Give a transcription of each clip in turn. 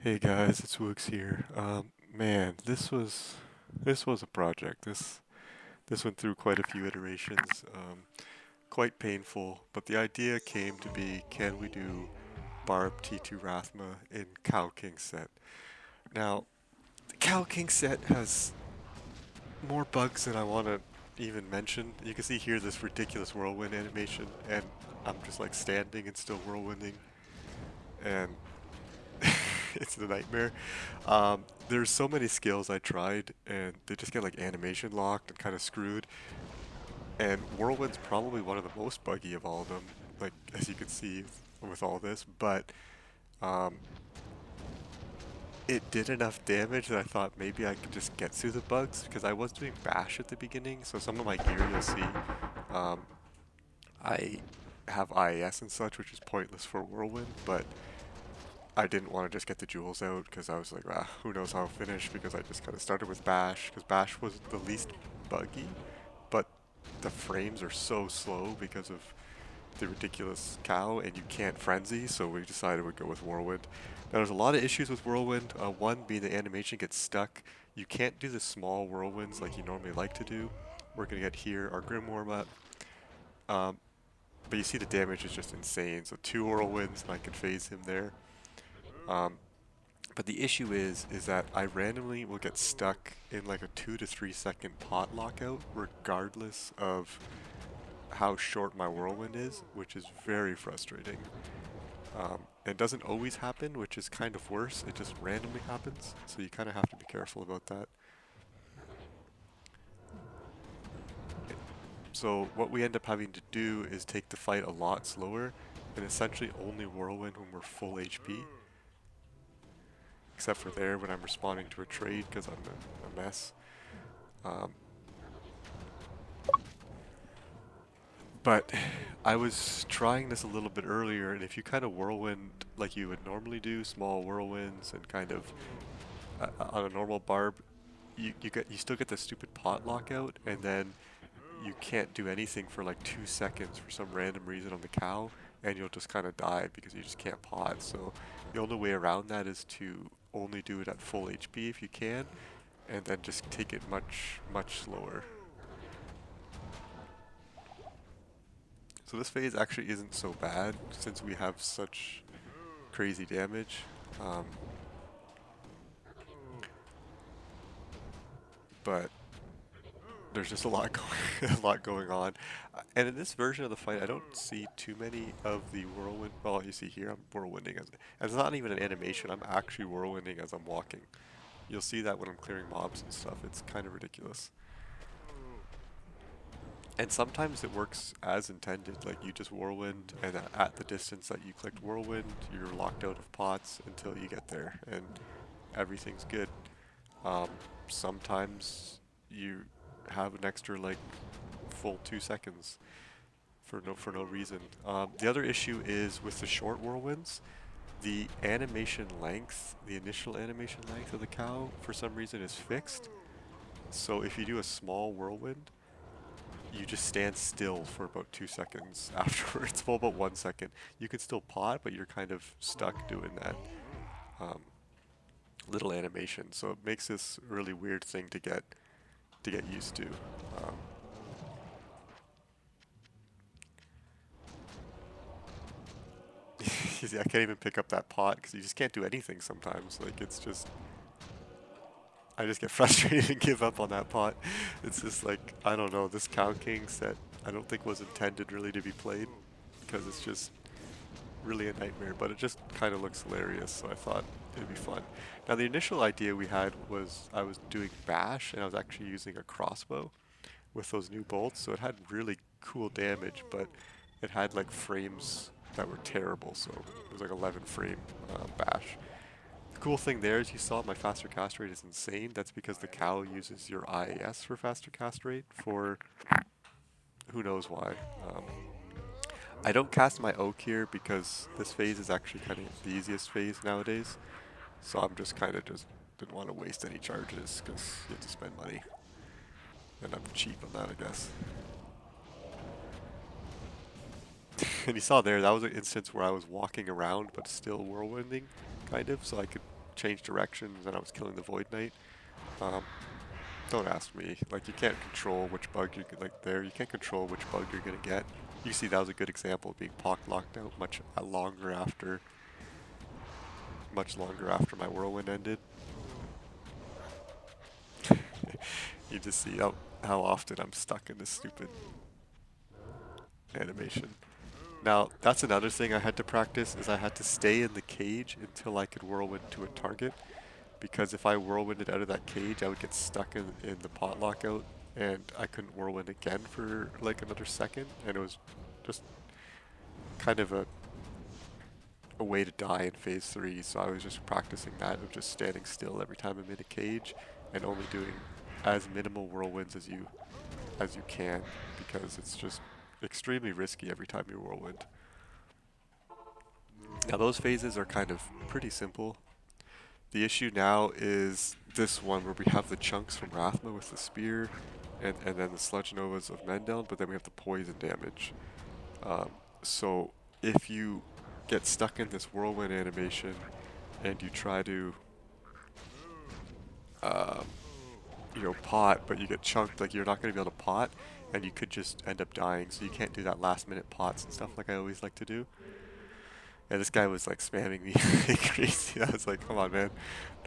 Hey guys, it's WooGs here. Man, this was a project. This went through quite a few iterations. Quite painful, but the idea came to be: can we do Barb T2 Rathma in Cow King set? Now, the Cow King set has more bugs than I want to even mention. You can see here this ridiculous whirlwind animation, and I'm just like standing and still whirlwinding, and it's a nightmare. There's so many skills I tried, and they just get like animation locked and kind of screwed. And Whirlwind's probably one of the most buggy of all of them, like as you can see with all this. But um, it did enough damage that I thought maybe I could just get through the bugs because I was doing bash at the beginning. So some of my gear you'll see, um, I have IAS and such, which is pointless for Whirlwind, but I didn't want to just get the jewels out because I was like, ah, who knows how I'll finish, because I just kind of started with Bash because Bash was the least buggy, but the frames are so slow because of the ridiculous cow and you can't frenzy, so we decided we'd go with Whirlwind. Now there's a lot of issues with Whirlwind, one being the animation gets stuck. You can't do the small whirlwinds like you normally like to do. We're going to get here our Grim Warm up, um, but you see the damage is just insane, so two whirlwinds and I can phase him there. Um, But the issue is that I randomly will get stuck in like a 2 to 3 second pot lockout, regardless of how short my whirlwind is, which is very frustrating. It doesn't always happen, which is kind of worse. It just randomly happens, so you kind of have to be careful about that. So what we end up having to do is take the fight a lot slower, and essentially only whirlwind when we're full HP, except for there when I'm responding to a trade because I'm a mess. Um, But I was trying this a little bit earlier, and if you kind of whirlwind like you would normally do, small whirlwinds, and kind of on a normal barb, you still get the stupid pot lockout, and then you can't do anything for like 2 seconds for some random reason on the cow, and you'll just kind of die because you just can't pot. So the only way around that is to only do it at full HP if you can, and then just take it much slower. So this phase actually isn't so bad since we have such crazy damage. Um, but there's just a lot going a lot going on. And in this version of the fight, I don't see too many of the whirlwind. Well, you see here, I'm whirlwinding as it's not even an animation. I'm actually whirlwinding as I'm walking. You'll see that when I'm clearing mobs and stuff. It's kind of ridiculous. And sometimes it works as intended, like you just whirlwind, and at the distance that you clicked whirlwind, you're locked out of pots until you get there, and everything's good. Um, Sometimes you have an extra like full 2 seconds for no reason. The other issue is with the short whirlwinds, the animation length, the initial animation length of the cow, for some reason is fixed. So if you do a small whirlwind, you just stand still for about 2 seconds afterwards. Well, about 1 second. You can still pot, but you're kind of stuck doing that um, little animation. So it makes this really weird thing to get used to. See, I can't even pick up that pot because you just can't do anything sometimes. Like it's just, I just get frustrated and give up on that pot. It's just like, I don't know, this Cow King set I don't think was intended really to be played because it's just really a nightmare, but it just kind of looks hilarious, so I thought it'd be fun. Now the initial idea we had was I was doing bash and I was actually using a crossbow with those new bolts, so it had really cool damage, but it had like frames that were terrible, so it was like 11 frame bash. The cool thing there is you saw my faster cast rate is insane. That's because the cow uses your IAS for faster cast rate for who knows why. Um, I don't cast my oak here because this phase is actually kind of the easiest phase nowadays. So I'm just kind of just didn't want to waste any charges because you have to spend money. And I'm cheap on that, I guess. And you saw there, that was an instance where I was walking around but still whirlwinding, kind of. So I could change directions and I was killing the Void Knight. Um, don't ask me. Like, you can't control which bug you like there. You can't control which bug you're gonna get. You see, that was a good example of being pock locked out much longer after my Whirlwind ended. You just see how often I'm stuck in this stupid animation. Now, that's another thing I had to practice, is I had to stay in the cage until I could Whirlwind to a target. Because if I Whirlwinded out of that cage, I would get stuck in the pot lockout, and I couldn't Whirlwind again for like another second, and it was just kind of a way to die in phase 3, so I was just practicing that of just standing still every time I'm in a cage, and only doing as minimal Whirlwinds as you can, because it's just extremely risky every time you Whirlwind. Now those phases are kind of pretty simple. The issue now is this one where we have the chunks from Rathma with the spear, and then the Sludge Novas of Mendel, but then we have the poison damage. So if you get stuck in this Whirlwind animation and you try to pot, but you get chunked, like you're not going to be able to pot, and you could just end up dying, so you can't do that last minute pots and stuff like I always like to do. And this guy was like spamming me like crazy. I was like, come on, man.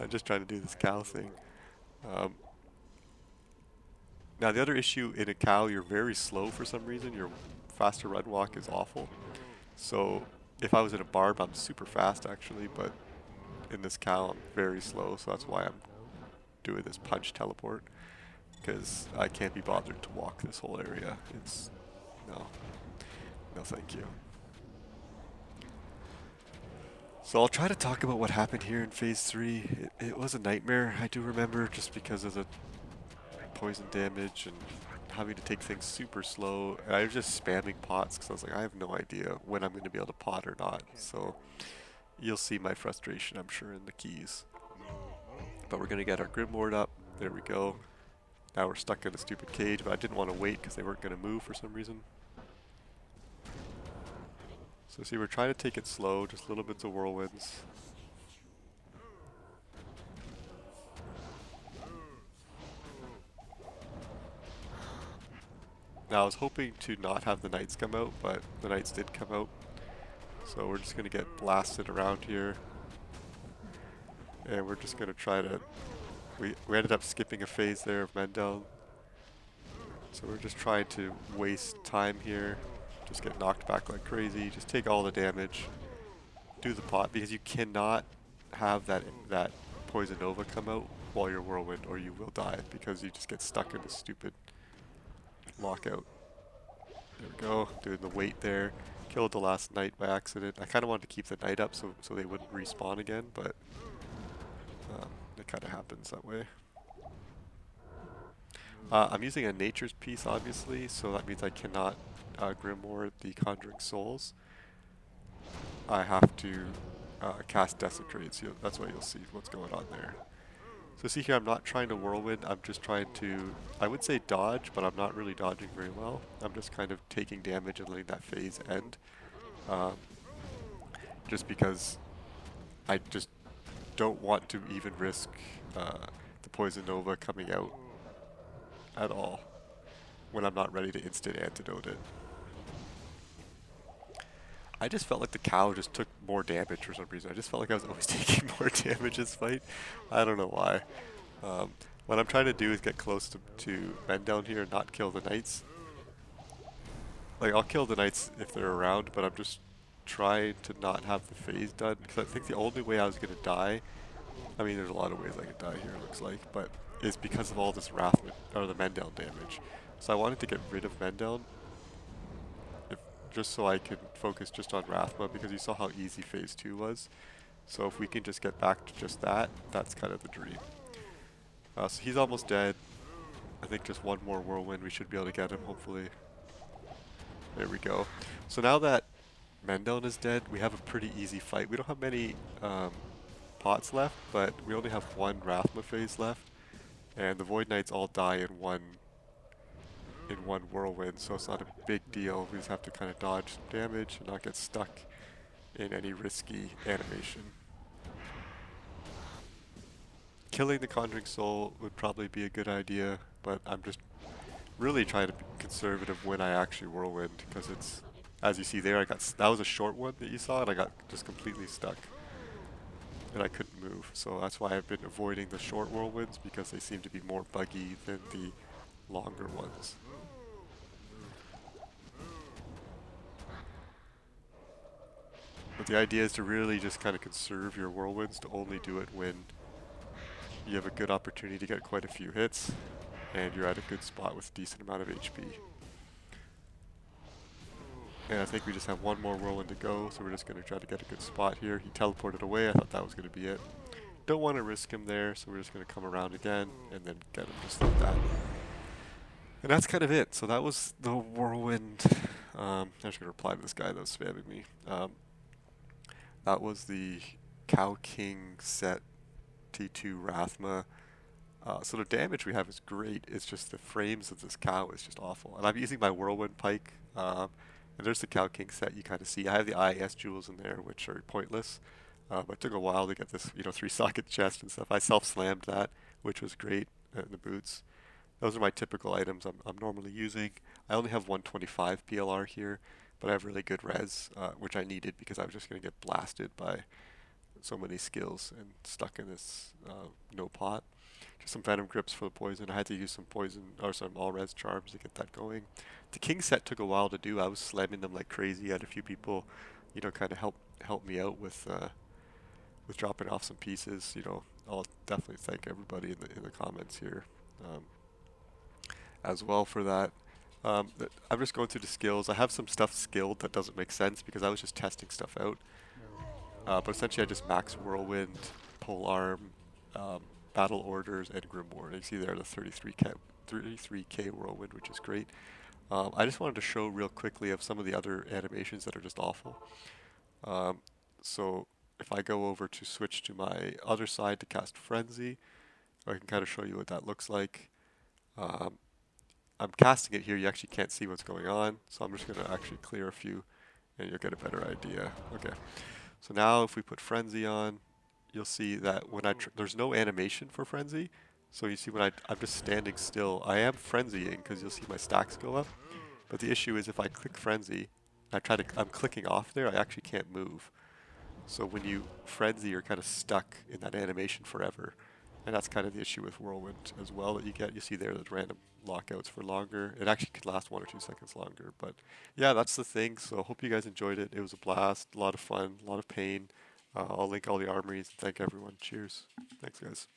I'm just trying to do this cow thing. Now the other issue in a cow, you're very slow for some reason. Your faster run walk is awful. So if I was in a Barb, I'm super fast actually, but in this cow, I'm very slow. So that's why I'm doing this punch teleport, because I can't be bothered to walk this whole area. It's no thank you. So I'll try to talk about what happened here in phase 3. It was a nightmare, I do remember, just because of the poison damage and having to take things super slow. And I was just spamming pots because I was like, I have no idea when I'm going to be able to pot or not. So you'll see my frustration, I'm sure, in the keys. But we're going to get our Grimoire up. There we go. Now we're stuck in a stupid cage, but I didn't want to wait because they weren't going to move for some reason. So see, we're trying to take it slow, just little bits of Whirlwinds. Now I was hoping to not have the Knights come out, but the Knights did come out. So we're just going to get blasted around here. And we're just going to try to... We ended up skipping a phase there of Mendel. So we're just trying to waste time here. Just get knocked back like crazy. Just take all the damage. Do the pot, because you cannot have that Poison Nova come out while you're Whirlwind, or you will die, because you just get stuck in this stupid lockout. There we go, doing the wait there. Killed the last Knight by accident. I kind of wanted to keep the Knight up so they wouldn't respawn again, but it kind of happens that way. I'm using a Nature's Piece, obviously, so that means I cannot Grimoire the Conjuring Souls. I have to cast Desecrate, so that's why you'll see what's going on there. So see here, I'm not trying to Whirlwind, I'm just trying to, I would say dodge, but I'm not really dodging very well. I'm just kind of taking damage and letting that phase end. Just because I just don't want to even risk the Poison Nova coming out at all when I'm not ready to instant antidote it. I just felt like the cow just took more damage for some reason. I just felt like I was always taking more damage this fight. I don't know why. What I'm trying to do is get close to Mendel here and not kill the Knights. Like, I'll kill the Knights if they're around, but I'm just trying to not have the phase done. Because I think the only way I was going to die, I mean, there's a lot of ways I could die here, it looks like, but is because of all this Rathma, or the Mendel damage. So I wanted to get rid of Mendel, just so I could focus just on Rathma, because you saw how easy phase 2 was. So if we can just get back to just that, that's kind of the dream. So he's almost dead. I think just one more Whirlwind, we should be able to get him, hopefully. There we go. So now that Mendel is dead, we have a pretty easy fight. We don't have many pots left, but we only have one Rathma phase left. And the Void Knights all die in one Whirlwind, so it's not a big deal. We just have to kind of dodge some damage and not get stuck in any risky animation. killing the Conjuring Soul would probably be a good idea, but I'm just really trying to be conservative when I actually Whirlwind, because it's, as you see there, that was a short one that you saw, and I got just completely stuck, and I couldn't move. So that's why I've been avoiding the short Whirlwinds, because they seem to be more buggy than the longer ones. But the idea is to really just kind of conserve your Whirlwinds, to only do it when you have a good opportunity to get quite a few hits, and you're at a good spot with a decent amount of HP. And I think we just have one more Whirlwind to go, so we're just going to try to get a good spot here. He teleported away, I thought that was going to be it. Don't want to risk him there, so we're just going to come around again, and then get him just like that. And that's kind of it. So that was the Whirlwind. I'm just going to reply to this guy that was spamming me. That was the Cow King set T2 Rathma. So the damage we have is great. It's just the frames of this cow is just awful. And I'm using my Whirlwind Pike. And there's the Cow King set you kind of see. I have the IS jewels in there, which are pointless. But it took a while to get this, 3-socket chest and stuff. I self-slammed that, which was great in the boots. Those are my typical items I'm normally using. I only have 125 PLR here, but I have really good res, which I needed because I was just going to get blasted by so many skills and stuck in this no pot. Just some Venom Grips for the poison. I had to use some poison, or some all-res charms to get that going. The King set took a while to do. I was slamming them like crazy. I had a few people, kind of help me out with dropping off some pieces. I'll definitely thank everybody in the comments here as well for that. I'm just going through the skills. I have some stuff skilled that doesn't make sense because I was just testing stuff out. But essentially I just max Whirlwind, Pole Arm, Battle Orders, and Grimoire. You see there the 33k Whirlwind, which is great. I just wanted to show real quickly of some of the other animations that are just awful. So if I go over to switch to my other side to cast Frenzy, I can kind of show you what that looks like. I'm casting it here, you actually can't see what's going on, so I'm just going to actually clear a few and you'll get a better idea. Okay, so now if we put Frenzy on, you'll see that when there's no animation for Frenzy, so you see when I'm just standing still, I am frenzying because you'll see my stacks go up, but the issue is if I click Frenzy, I'm clicking off there, I actually can't move. So when you frenzy, you're kind of stuck in that animation forever. And that's kind of the issue with Whirlwind as well that you get. You see there the random lockouts for longer. It actually could last 1 or 2 seconds longer. But yeah, that's the thing. So hope you guys enjoyed it. It was a blast, a lot of fun, a lot of pain. I'll link all the armories and thank everyone. Cheers. Thanks, guys.